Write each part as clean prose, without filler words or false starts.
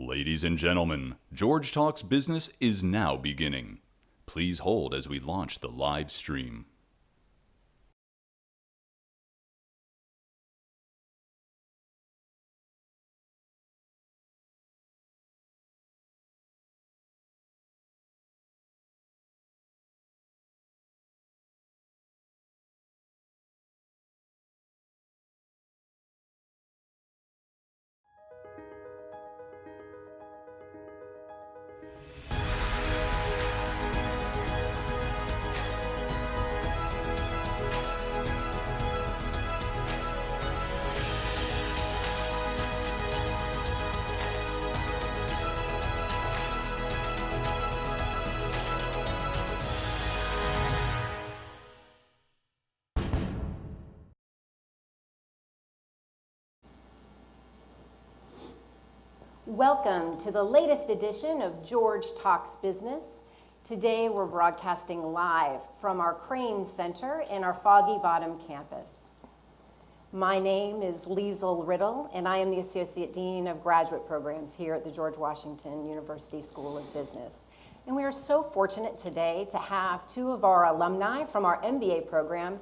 Ladies and gentlemen, George Talks Business is now beginning. Please hold as we launch the live stream. Welcome to the latest edition of George Talks Business. Today we're broadcasting live from our Crane Center in our Foggy Bottom campus. My name is Liesl Riddle, and I am the Associate Dean of Graduate Programs here at the George Washington University School of Business. And we are so fortunate today to have two of our alumni from our MBA program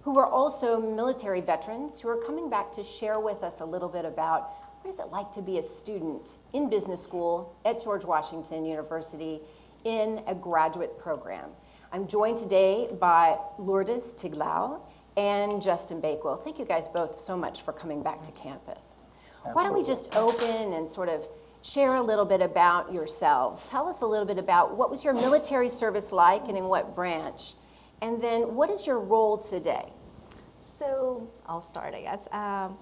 who are also military veterans who are coming back to share with us a little bit about what is it like to be a student in business school at George Washington University in a graduate program. I'm joined today by Lourdes Tiglau and Justin Bakewell. Thank you guys both so much for coming back to campus. Absolutely. Why don't we just open and sort of share a little bit about yourselves. Tell us a little bit about what was your military service like and in what branch, and then what is your role today? So I'll start, I guess.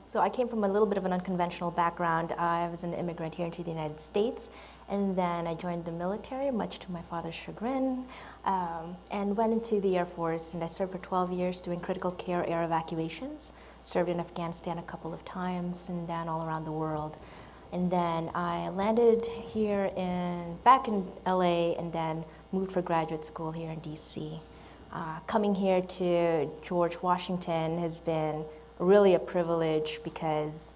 So I came from a little bit of an unconventional background. I was an immigrant here into the United States, and then I joined the military, much to my father's chagrin, and went into the Air Force, and I served for 12 years doing critical care air evacuations, served in Afghanistan a couple of times, and then all around the world. And then I landed here back in LA, and then moved for graduate school here in DC. Coming here to George Washington has been really a privilege because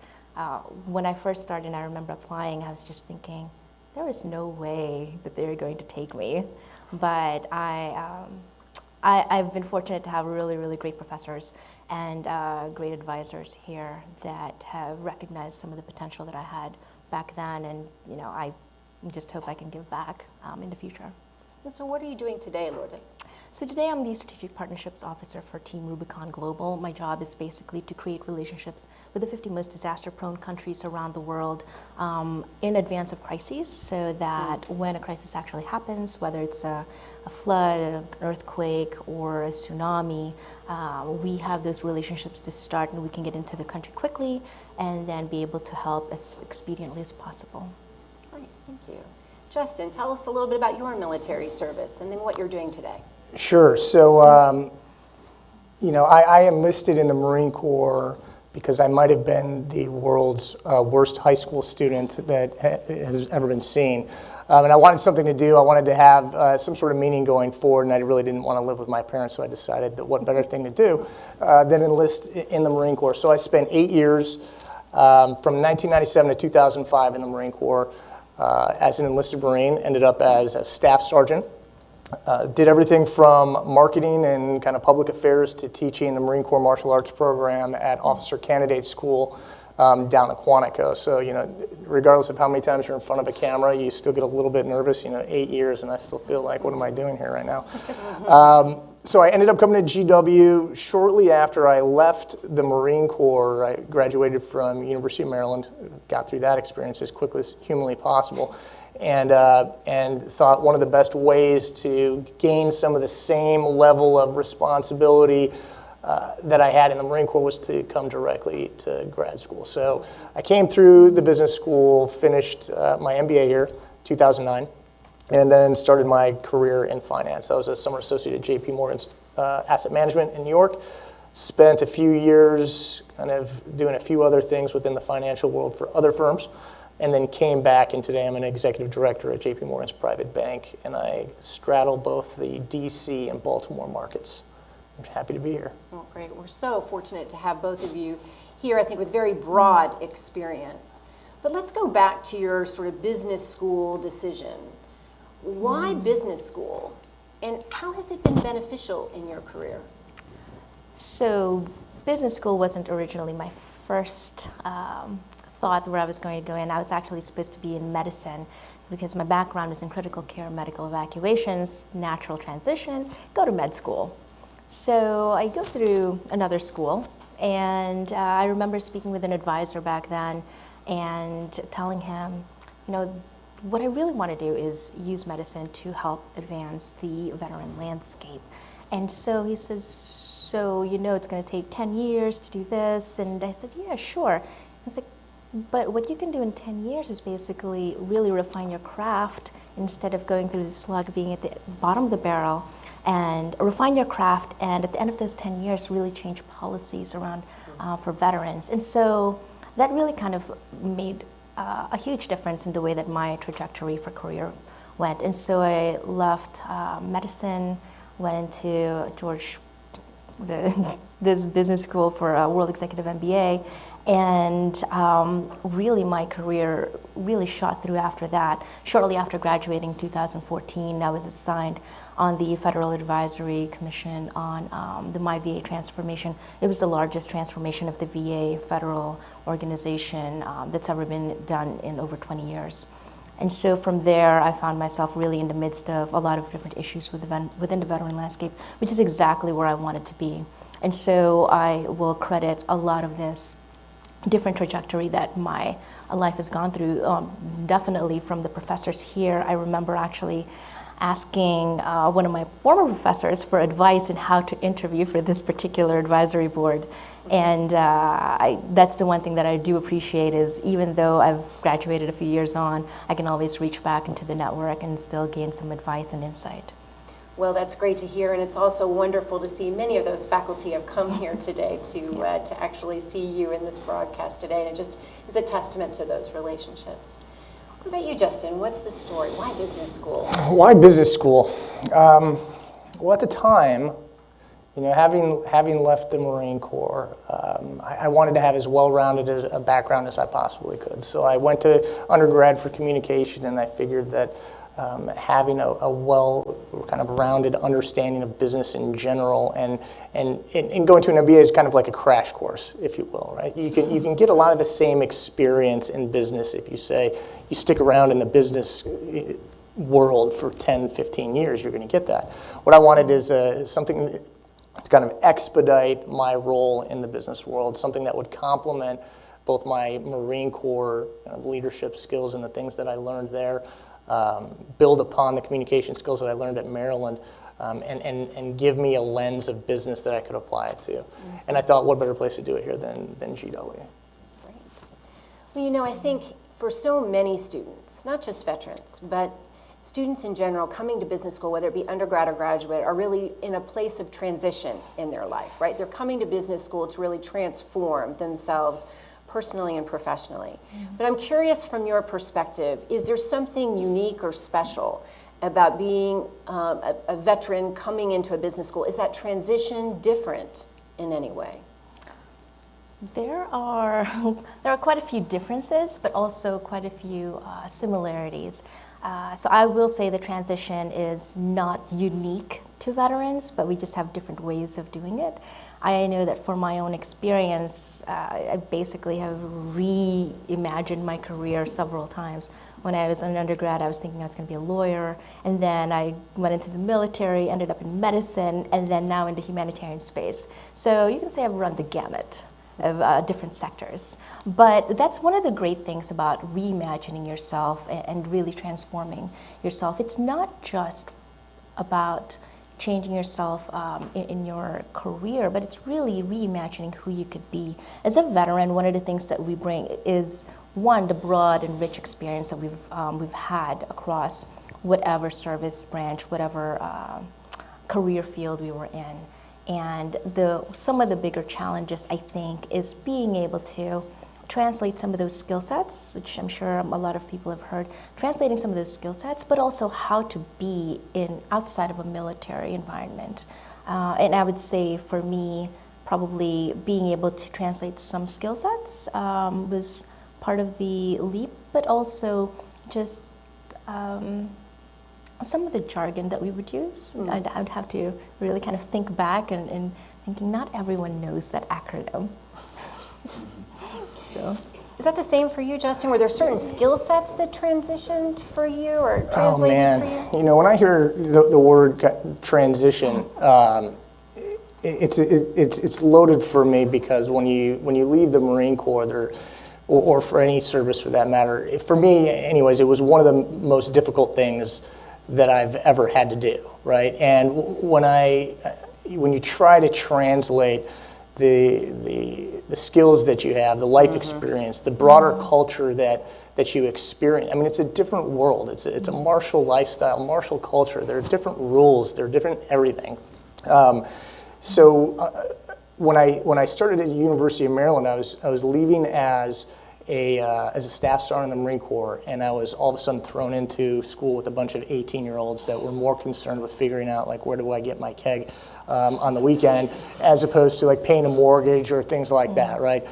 when I first started and I remember applying, I was just thinking, there is no way that they're going to take me. But I've been fortunate to have really, really great professors and great advisors here that have recognized some of the potential that I had back then, and I just hope I can give back in the future. And so what are you doing today, Lourdes? So today I'm the Strategic Partnerships Officer for Team Rubicon Global. My job is basically to create relationships with the 50 most disaster-prone countries around the world in advance of crises, so that when a crisis actually happens, whether it's a flood, an earthquake, or a tsunami, we have those relationships to start, and we can get into the country quickly and then be able to help as expediently as possible. Great, thank you. Justin, tell us a little bit about your military service and then what you're doing today. Sure. So, I enlisted in the Marine Corps because I might have been the world's worst high school student that has ever been seen. And I wanted something to do. I wanted to have some sort of meaning going forward, and I really didn't want to live with my parents, so I decided that what better thing to do than enlist in the Marine Corps. So I spent 8 years from 1997 to 2005 in the Marine Corps as an enlisted Marine, ended up as a staff sergeant. Did everything from marketing and kind of public affairs to teaching the Marine Corps Martial Arts program at Officer Candidate School down at Quantico. So, regardless of how many times you're in front of a camera, you still get a little bit nervous. 8 years, and I still feel like, what am I doing here right now? So I ended up coming to GW shortly after I left the Marine Corps. I graduated from University of Maryland, got through that experience as quickly as humanly possible. And thought one of the best ways to gain some of the same level of responsibility that I had in the Marine Corps was to come directly to grad school. So I came through the business school, finished my MBA here, 2009, and then started my career in finance. I was a summer associate at JP Morgan's Asset Management in New York. Spent a few years kind of doing a few other things within the financial world for other firms, and then came back, and today I'm an executive director at JP Morgan's private bank, and I straddle both the DC and Baltimore markets. I'm happy to be here. Oh, great. We're so fortunate to have both of you here, I think, with very broad experience. But let's go back to your sort of business school decision. Why business school? And how has it been beneficial in your career? So business school wasn't originally my first thought where I was going to go in. I was actually supposed to be in medicine because my background is in critical care, medical evacuations, natural transition, go to med school. So I go through another school, and I remember speaking with an advisor back then and telling him, you know, what I really want to do is use medicine to help advance the veteran landscape. And so he says, so you know it's going to take 10 years to do this? And I said, yeah, sure. I was like, but what you can do in 10 years is basically really refine your craft instead of going through the slog, being at the bottom of the barrel, and refine your craft, and at the end of those 10 years, really change policies around for veterans. And so that really kind of made a huge difference in the way that my trajectory for career went. And so I left medicine, went into this business school for a World Executive MBA, and really my career really shot through after that. Shortly after graduating in 2014, I was assigned on the Federal Advisory Commission on the My VA transformation. It was the largest transformation of the VA federal organization that's ever been done in over 20 years. And so from there, I found myself really in the midst of a lot of different issues within the veteran landscape, which is exactly where I wanted to be. And so I will credit a lot of this different trajectory that my life has gone through, definitely from the professors here. I remember actually asking one of my former professors for advice on how to interview for this particular advisory board. And that's the one thing that I do appreciate is even though I've graduated a few years on, I can always reach back into the network and still gain some advice and insight. Well, that's great to hear, and it's also wonderful to see many of those faculty have come here today to actually see you in this broadcast today, and it just is a testament to those relationships. What about you, Justin? What's the story? Why business school? Why business school? Well, at the time, you know, having left the Marine Corps, I wanted to have as well-rounded a background as I possibly could. So I went to undergrad for communication, and I figured that having a well kind of rounded understanding of business in general and going to an MBA is kind of like a crash course, if you will, right? You can get a lot of the same experience in business if you say you stick around in the business world for 10, 15 years, you're going to get that. What I wanted is something to kind of expedite my role in the business world, something that would complement both my Marine Corps leadership skills and the things that I learned there, build upon the communication skills that I learned at Maryland, and give me a lens of business that I could apply it to. Mm-hmm. And I thought, what better place to do it here than GW? Great. Well, you know, I think for so many students, not just veterans, but students in general coming to business school, whether it be undergrad or graduate, are really in a place of transition in their life, right? They're coming to business school to really transform themselves personally and professionally. Mm-hmm. But I'm curious from your perspective, is there something unique or special about being a veteran coming into a business school? Is that transition different in any way? There are quite a few differences, but also quite a few similarities. So I will say the transition is not unique to veterans, but we just have different ways of doing it. I know that for my own experience, I basically have reimagined my career several times. When I was an undergrad, I was thinking I was going to be a lawyer, and then I went into the military, ended up in medicine, and then now in the humanitarian space. So you can say I've run the gamut of different sectors. But that's one of the great things about reimagining yourself and really transforming yourself. It's not just about changing yourself in your career, but it's really reimagining who you could be. As a veteran, one of the things that we bring is, one, the broad and rich experience that we've had across whatever service branch, whatever career field we were in. And some of the bigger challenges, I think, is being able to translate some of those skill sets, which I'm sure a lot of people have heard, translating some of those skill sets, but also how to be outside of a military environment. And I would say for me, probably being able to translate some skill sets was part of the leap, but also just some of the jargon that we would use. I'd have to really kind of think back and thinking not everyone knows that acronym. So. Is that the same for you, Justin? Were there certain skill sets that transitioned for you or translated for you? You know, when I hear the word transition, it's loaded for me because when you leave the Marine Corps, or for any service for that matter, for me, anyways, it was one of the most difficult things that I've ever had to do, right? And when you try to translate the skills that you have, the life experience, the broader culture that you experience. I mean, it's a different world. It's a martial lifestyle, martial culture. There are different rules. There are different everything. When I started at the University of Maryland, I was leaving as a staff sergeant in the Marine Corps, and I was all of a sudden thrown into school with a bunch of 18-year-olds that were more concerned with figuring out, like, where do I get my keg on the weekend, as opposed to like paying a mortgage or things like that, right?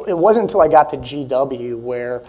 It wasn't until I got to GW where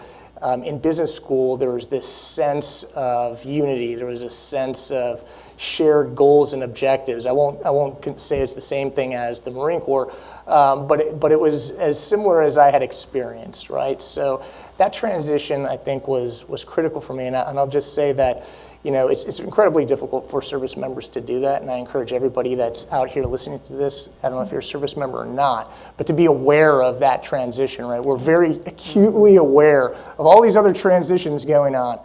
in business school there was this sense of unity, there was a sense of shared goals and objectives. I won't say it's the same thing as the Marine Corps, but it was as similar as I had experienced, right? So that transition, I think, was critical for me, and I'll just say that, you know, it's incredibly difficult for service members to do that, and I encourage everybody that's out here listening to this, I don't know if you're a service member or not, but to be aware of that transition, right? We're very acutely aware of all these other transitions going on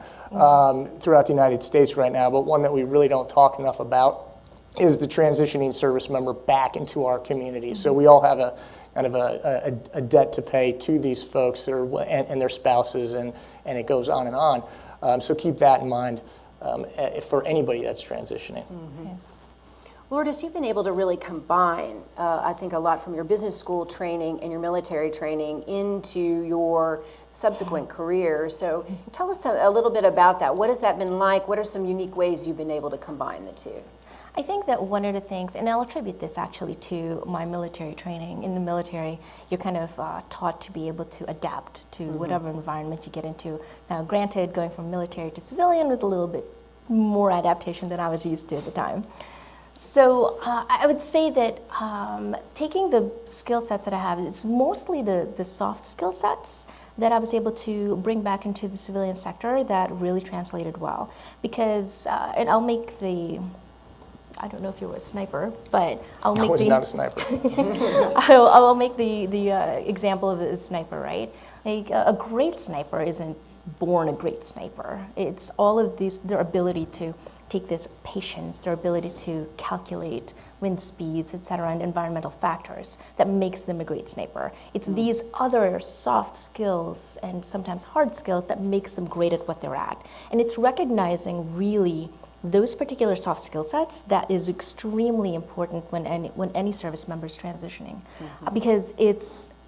throughout the United States right now, but one that we really don't talk enough about is the transitioning service member back into our community. So we all have a kind of a debt to pay to these folks that are, and their spouses, and it goes on and on. So keep that in mind for anybody that's transitioning. Lourdes, you've been able to really combine, I think, a lot from your business school training and your military training into your subsequent career. So tell us a little bit about that. What has that been like? What are some unique ways you've been able to combine the two? I think that one of the things, and I'll attribute this actually to my military training. In the military, you're kind of taught to be able to adapt to whatever environment you get into. Now, granted, going from military to civilian was a little bit more adaptation than I was used to at the time. So I would say that taking the skill sets that I have, it's mostly the soft skill sets that I was able to bring back into the civilian sector that really translated well. Because, and I'll make the, I don't know if you were a sniper, but I'll make I was not a sniper. I'll make the example of a sniper, right? Like a great sniper isn't born a great sniper. It's all of these, their ability to take this patience, their ability to calculate wind speeds, et cetera, and environmental factors that makes them a great sniper. It's these other soft skills and sometimes hard skills that makes them great at what they're at. And it's recognizing really those particular soft skill sets that is extremely important when any service member is transitioning, because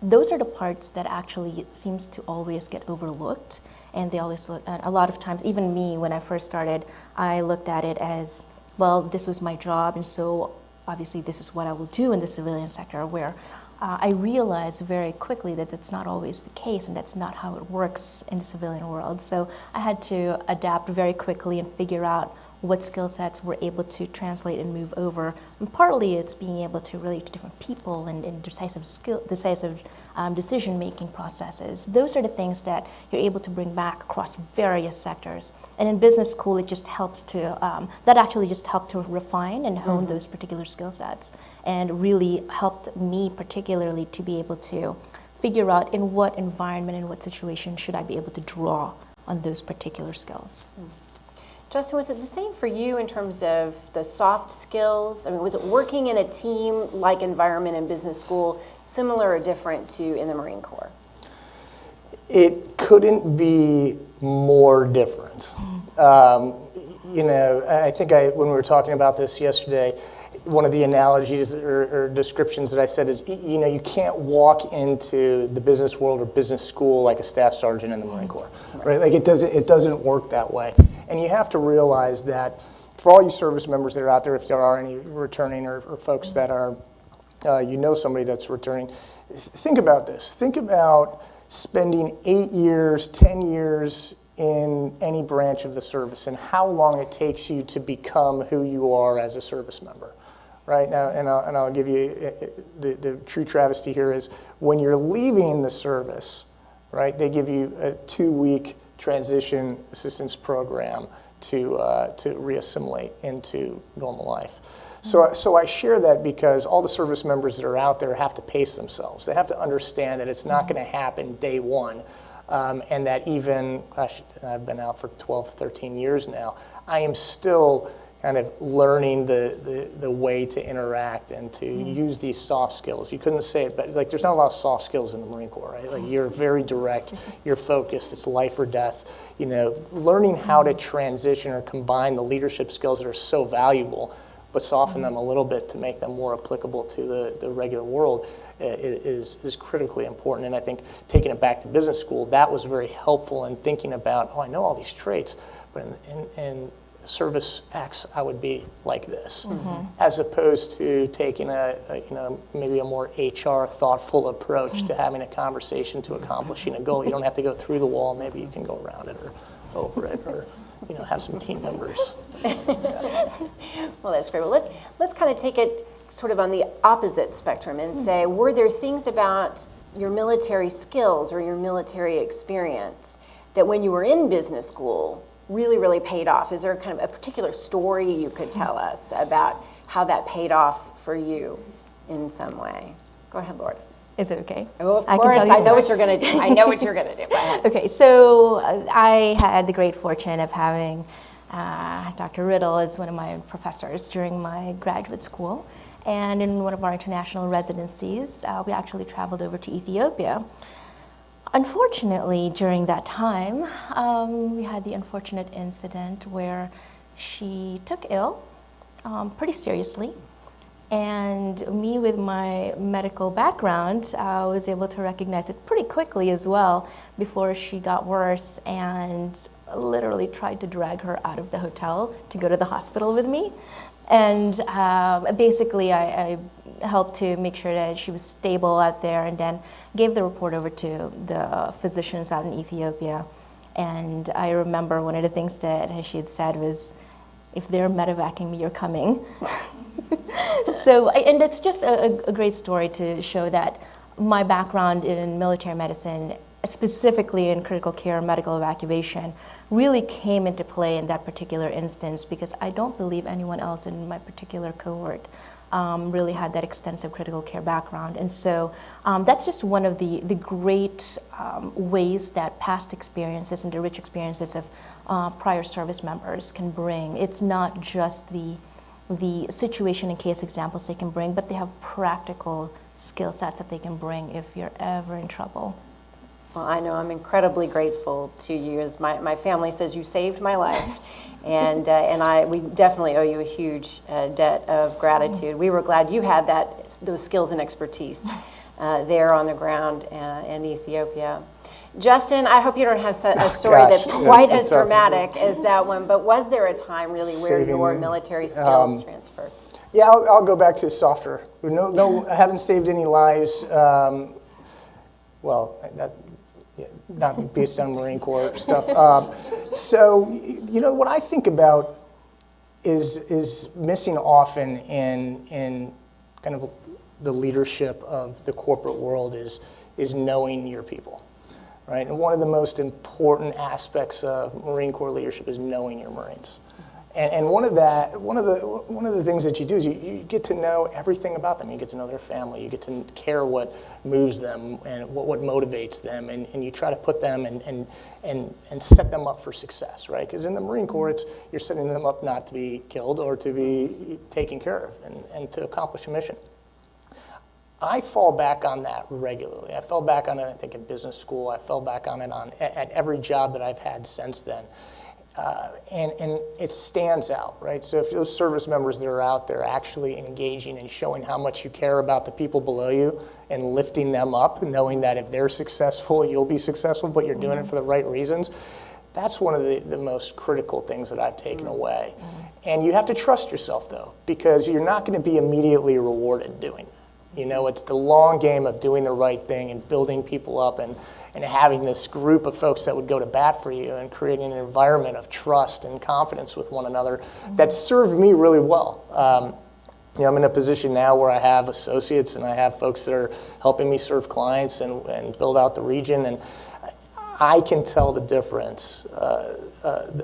those are the parts that actually it seems to always get overlooked, and they always look. A lot of times, even me, when I first started, I looked at it as, well, this was my job, and so obviously this is what I will do in the civilian sector. Where I realized very quickly that that's not always the case, and that's not how it works in the civilian world. So I had to adapt very quickly and figure out what skill sets we're able to translate and move over. And partly it's being able to relate to different people and decisive decision-making processes. Those are the things that you're able to bring back across various sectors. And in business school, it just helps to, that actually just helped to refine and hone those particular skill sets, and really helped me particularly to be able to figure out in what environment, in what situation should I be able to draw on those particular skills. Justin, was it the same for you in terms of the soft skills? I mean, was it working in a team-like environment in business school similar or different to in the Marine Corps? It couldn't be more different. You know, I think when we were talking about this yesterday, one of the analogies or descriptions that I said is, you know, you can't walk into the business world or business school like a staff sergeant in the Marine Corps, right? Like it doesn't work that way. And you have to realize that for all you service members that are out there, if there are any returning or folks that are, you know, somebody that's returning, think about this. Think about spending 8 years, 10 years in any branch of the service, and how long it takes you to become who you are as a service member. Right now, and I'll give you the true travesty here is when you're leaving the service, right? They give you a 2-week transition assistance program to reassimilate into normal life. So I share that because all the service members that are out there have to pace themselves. They have to understand that it's not going to happen day one, and that even, gosh, I've been out for 12, 13 years now, I am still kind of learning the way to interact and to use these soft skills. You couldn't say it, but like there's not a lot of soft skills in the Marine Corps, right? Like you're very direct, you're focused, it's life or death. You know, learning how to transition or combine the leadership skills that are so valuable, but soften them a little bit to make them more applicable to the regular world is critically important. And I think taking it back to business school, that was very helpful in thinking about, oh, I know all these traits, but in service X, I would be like this, as opposed to taking maybe a more HR thoughtful approach to having a conversation to accomplishing a goal. You don't have to go through the wall. Maybe you can go around it or over it, or have some team members. Well, that's great. Well, let's kind of take it sort of on the opposite spectrum and say, were there things about your military skills or your military experience that when you were in business school really, really paid off? Is there kind of a particular story you could tell us about how that paid off for you in some way? Go ahead, Lourdes. Is it okay? Oh, of course. I know what you're going to do. I know what you're going to do. Go ahead. Okay, so I had the great fortune of having Dr. Riddle as one of my professors during my graduate school. And in one of our international residencies, we actually traveled over to Ethiopia. Unfortunately, during that time, we had the unfortunate incident where she took ill pretty seriously. And me, with my medical background, I was able to recognize it pretty quickly as well before she got worse, and literally tried to drag her out of the hotel to go to the hospital with me. And basically, I helped to make sure that she was stable out there, and then gave the report over to the physicians out in Ethiopia. And I remember one of the things that she had said was, if they're medevacing me, you're coming. So, and it's just a great story to show that my background in military medicine, specifically in critical care medical evacuation, really came into play in that particular instance, because I don't believe anyone else in my particular cohort really had that extensive critical care background. And so that's just one of the great ways that past experiences and the rich experiences of prior service members can bring. It's not just the situation and case examples they can bring, but they have practical skill sets that they can bring if you're ever in trouble. Well, I know I'm incredibly grateful to you. As my family says, you saved my life. And we definitely owe you a huge debt of gratitude. We were glad you had those skills and expertise there on the ground in Ethiopia. Justin, I hope you don't have a story that's quite as dramatic as that one, but was there a time really where your military skills transferred? Yeah, I'll go back to softer. No, I haven't saved any lives. Not based on Marine Corps stuff. So, what I think about is missing often in kind of the leadership of the corporate world is knowing your people, right? And one of the most important aspects of Marine Corps leadership is knowing your Marines. And one of the things that you do is you get to know everything about them. You get to know their family. You get to care what moves them and what motivates them, and you try to put them and set them up for success, right? Because in the Marine Corps, you're setting them up not to be killed or to be taken care of and to accomplish a mission. I fall back on that regularly. I fell back on it, I think, in business school. I fell back on it at every job that I've had since then. And it stands out, right? So if those service members that are out there actually engaging and showing how much you care about the people below you and lifting them up, knowing that if they're successful, you'll be successful, but you're doing it for the right reasons, that's one of the most critical things that I've taken away. And you have to trust yourself, though, because you're not going to be immediately rewarded doing that. You know, it's the long game of doing the right thing and building people up and having this group of folks that would go to bat for you and creating an environment of trust and confidence with one another that served me really well. You know, I'm in a position now where I have associates and I have folks that are helping me serve clients and build out the region, and I can tell the difference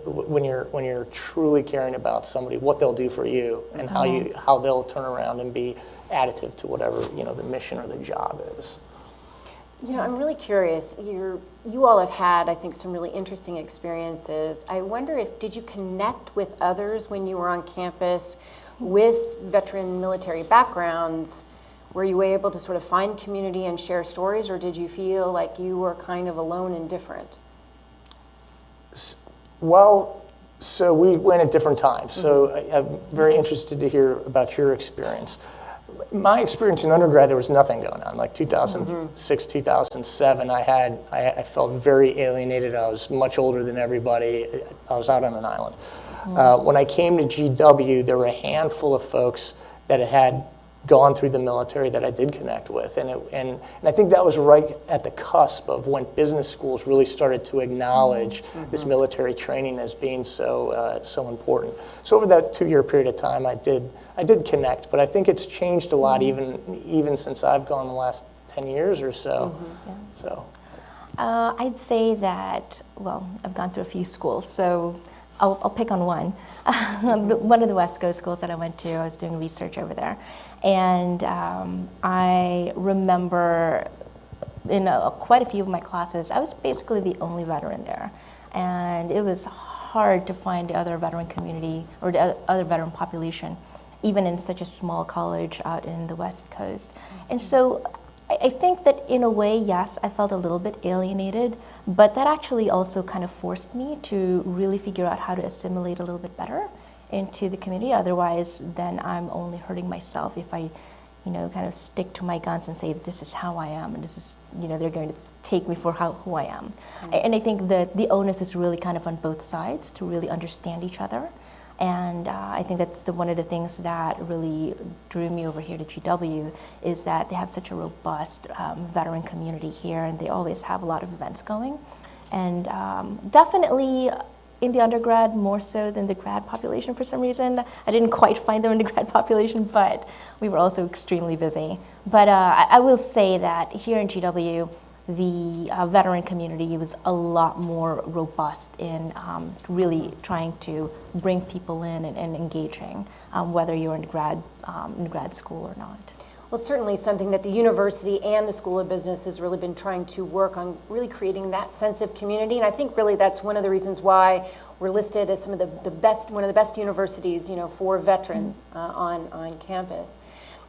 when you're truly caring about somebody, what they'll do for you, and how they'll turn around and be additive to whatever, you know, the mission or the job is. You know, I'm really curious. You all have had, I think, some really interesting experiences. I wonder did you connect with others when you were on campus with veteran military backgrounds? Were you able to sort of find community and share stories, or did you feel like you were kind of alone and different? Well, so we went at different times. So I'm very interested to hear about your experience. My experience in undergrad, there was nothing going on. Like 2006, 2007, I felt very alienated. I was much older than everybody. I was out on an island. When I came to GW, there were a handful of folks that had gone through the military that I did connect with, and I think that was right at the cusp of when business schools really started to acknowledge this military training as being so important. So over that 2-year period of time, I did connect, but I think it's changed a lot even since I've gone the last 10 years or so. So I'd say that, well, I've gone through a few schools, so I'll pick on one. One of the West Coast schools that I went to, I was doing research over there. And I remember in quite a few of my classes, I was basically the only veteran there. And it was hard to find the other veteran community or the other veteran population, even in such a small college out in the West Coast. And so I think that in a way, yes, I felt a little bit alienated, but that actually also kind of forced me to really figure out how to assimilate a little bit better into the community. Otherwise, then I'm only hurting myself if I, kind of stick to my guns and say, this is how I am, and this is, they're going to take me for who I am. And I think that the onus is really kind of on both sides to really understand each other. And I think that's one of the things that really drew me over here to GW, is that they have such a robust veteran community here, and they always have a lot of events going. And definitely in the undergrad, more so than the grad population for some reason. I didn't quite find them in the grad population, but we were also extremely busy. But I will say that here in GW, the veteran community was a lot more robust in really trying to bring people in and engaging, whether you're in grad school or not. Well, it's certainly something that the university and the School of Business has really been trying to work on, really creating that sense of community. And I think really that's one of the reasons why we're listed as one of the best universities, for veterans on campus.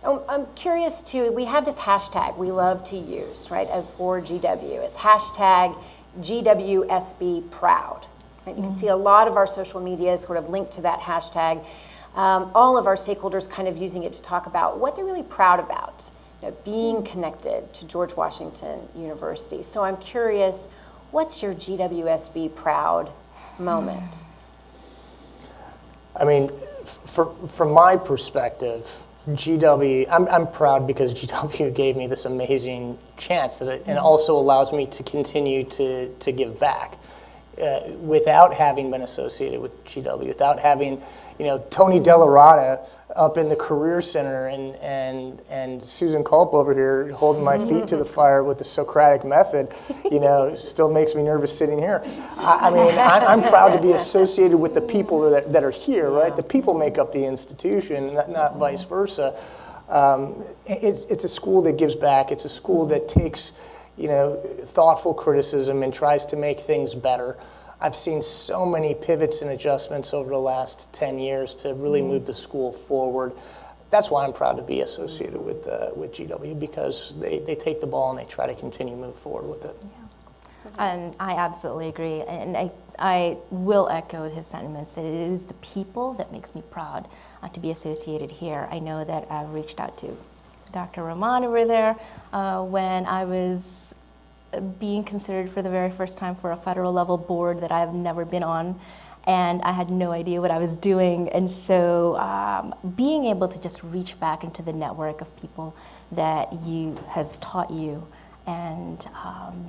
I'm curious too, we have this hashtag we love to use, right, for GW. It's hashtag GWSBProud. Right? You can see a lot of our social media is sort of linked to that hashtag. All of our stakeholders kind of using it to talk about what they're really proud about, being connected to George Washington University. So I'm curious, what's your GWSB proud moment? I mean, from my perspective, GW, I'm proud because GW gave me this amazing chance and also allows me to continue to give back. Without having been associated with GW, without having, Tony Delarada up in the Career Center and Susan Culp over here holding my feet to the fire with the Socratic method, still makes me nervous sitting here. I'm proud to be associated with the people that are here, right? The people make up the institution, not vice versa. It's a school that gives back. It's a school that takes thoughtful criticism and tries to make things better. I've seen so many pivots and adjustments over the last 10 years to really move the school forward. That's why I'm proud to be associated with GW, because they take the ball and they try to continue to move forward with it. Yeah. And I absolutely agree. And I will echo his sentiments that it is the people that makes me proud to be associated here. I know that I've reached out to Dr. Rahman over there when I was being considered for the very first time for a federal level board that I've never been on, and I had no idea what I was doing. And so being able to just reach back into the network of people that you have taught you, and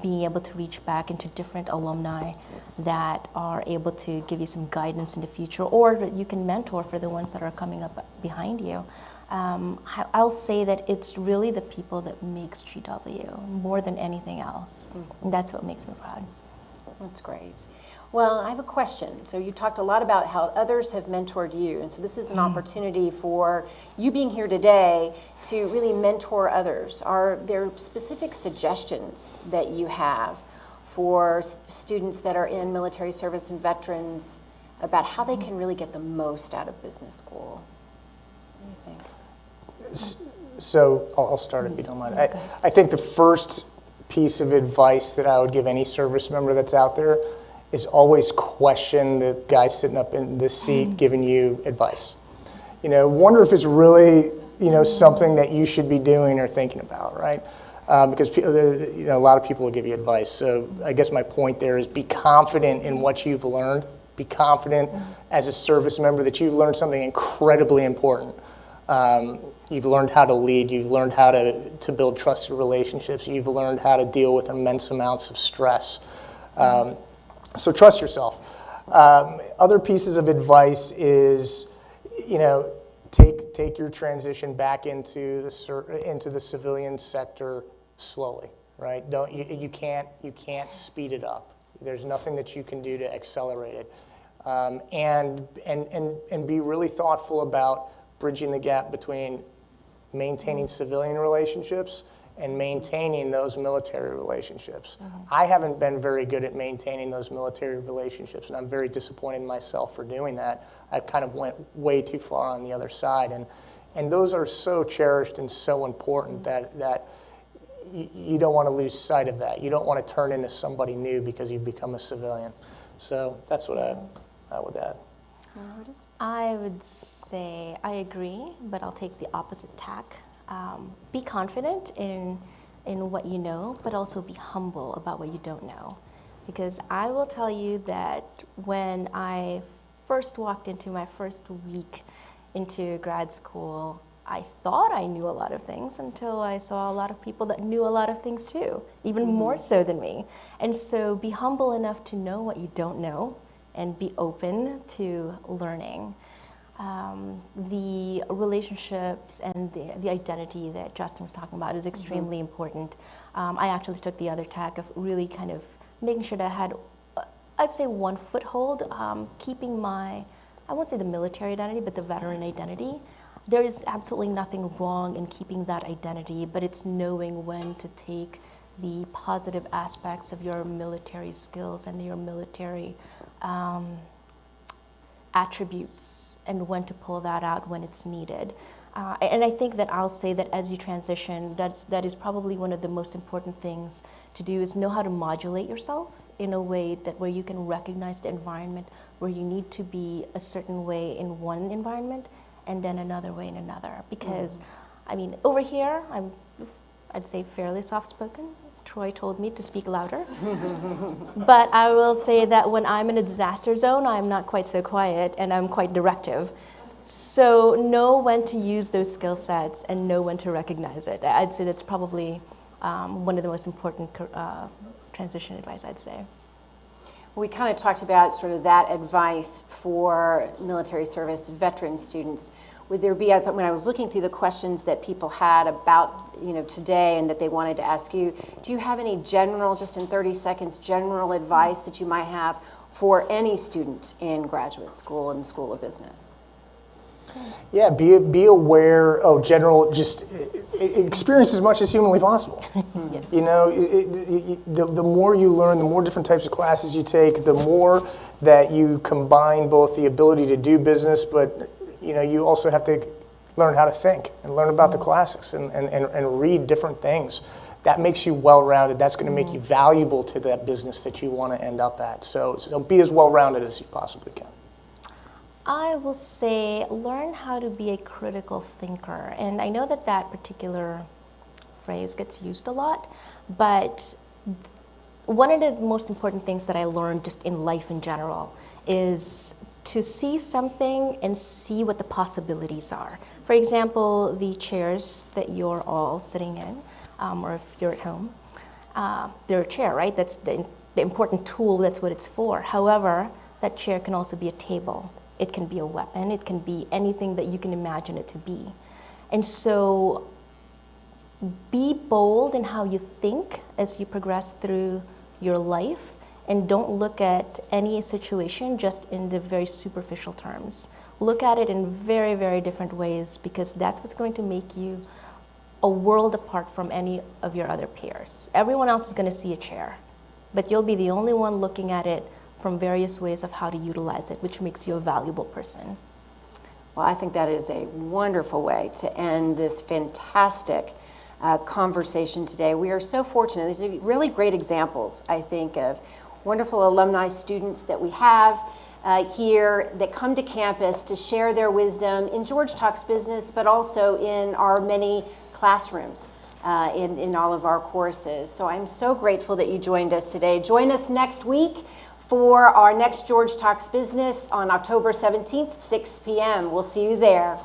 being able to reach back into different alumni that are able to give you some guidance in the future, or that you can mentor for the ones that are coming up behind you. I'll say that it's really the people that makes GW more than anything else. And that's what makes me proud. That's great. Well, I have a question. So you talked a lot about how others have mentored you, and so this is an opportunity for you being here today to really mentor others. Are there specific suggestions that you have for students that are in military service and veterans about how they can really get the most out of business school? What do you think? So I'll start if you don't mind. I think the first piece of advice that I would give any service member that's out there is always question the guy sitting up in the seat giving you advice. Wonder if it's really, something that you should be doing or thinking about, right? Because a lot of people will give you advice. So I guess my point there is be confident in what you've learned. Be confident as a service member that you've learned something incredibly important. You've learned how to lead. You've learned how to build trusted relationships. You've learned how to deal with immense amounts of stress. So trust yourself. Other pieces of advice is, take your transition back into the civilian sector slowly, right? You can't speed it up. There's nothing that you can do to accelerate it, and be really thoughtful about bridging the gap between maintaining civilian relationships and maintaining those military relationships. I haven't been very good at maintaining those military relationships, and I'm very disappointed in myself for doing that. I kind of went way too far on the other side, and those are so cherished and so important that you don't want to lose sight of that. You don't want to turn into somebody new because you've become a civilian. So that's what I would add. I would say I agree, but I'll take the opposite tack. Be confident in what you know, but also be humble about what you don't know. Because I will tell you that when I first walked into my first week into grad school, I thought I knew a lot of things until I saw a lot of people that knew a lot of things too, even more so than me. And so be humble enough to know what you don't know and be open to learning. The relationships and the identity that Justin was talking about is extremely important. I actually took the other tack of really kind of making sure that I had, I'd say, one foothold, keeping my, I won't say the military identity, but the veteran identity. There is absolutely nothing wrong in keeping that identity, but it's knowing when to take the positive aspects of your military skills and your military attributes and when to pull that out when it's needed. And I think that I'll say that as you transition, that is probably one of the most important things to do, is know how to modulate yourself in a way that where you can recognize the environment where you need to be a certain way in one environment and then another way in another. Because, I mean, over here, I'd say fairly soft-spoken. Troy told me to speak louder. But I will say that when I'm in a disaster zone, I'm not quite so quiet and I'm quite directive. So know when to use those skill sets and know when to recognize it. I'd say that's probably one of the most important transition advice, I'd say. We kind of talked about sort of that advice for military service veteran students. Would there be, I thought when I was looking through the questions that people had about, today and that they wanted to ask you, do you have any general, just in 30 seconds, general advice that you might have for any student in graduate school and School of Business? Yeah, be aware of general, just experience as much as humanly possible. Yes. The more you learn, the more different types of classes you take, the more that you combine both the ability to do business, but you also have to learn how to think and learn about the classics and read different things. That makes you well-rounded. That's going to make you valuable to that business that you want to end up at. So be as well-rounded as you possibly can. I will say learn how to be a critical thinker. And I know that particular phrase gets used a lot, but one of the most important things that I learned just in life in general is to see something and see what the possibilities are. For example, the chairs that you're all sitting in, or if you're at home, they're a chair, right? That's the important tool, that's what it's for. However, that chair can also be a table. It can be a weapon. It can be anything that you can imagine it to be. And so be bold in how you think as you progress through your life, and don't look at any situation just in the very superficial terms. Look at it in very, very different ways, because that's what's going to make you a world apart from any of your other peers. Everyone else is going to see a chair, but you'll be the only one looking at it from various ways of how to utilize it, which makes you a valuable person. Well, I think that is a wonderful way to end this fantastic conversation today. We are so fortunate. These are really great examples, I think, of wonderful alumni students that we have here that come to campus to share their wisdom in George Talks Business, but also in our many classrooms in all of our courses. So I'm so grateful that you joined us today. Join us next week for our next George Talks Business on October 17th, 6 p.m. We'll see you there.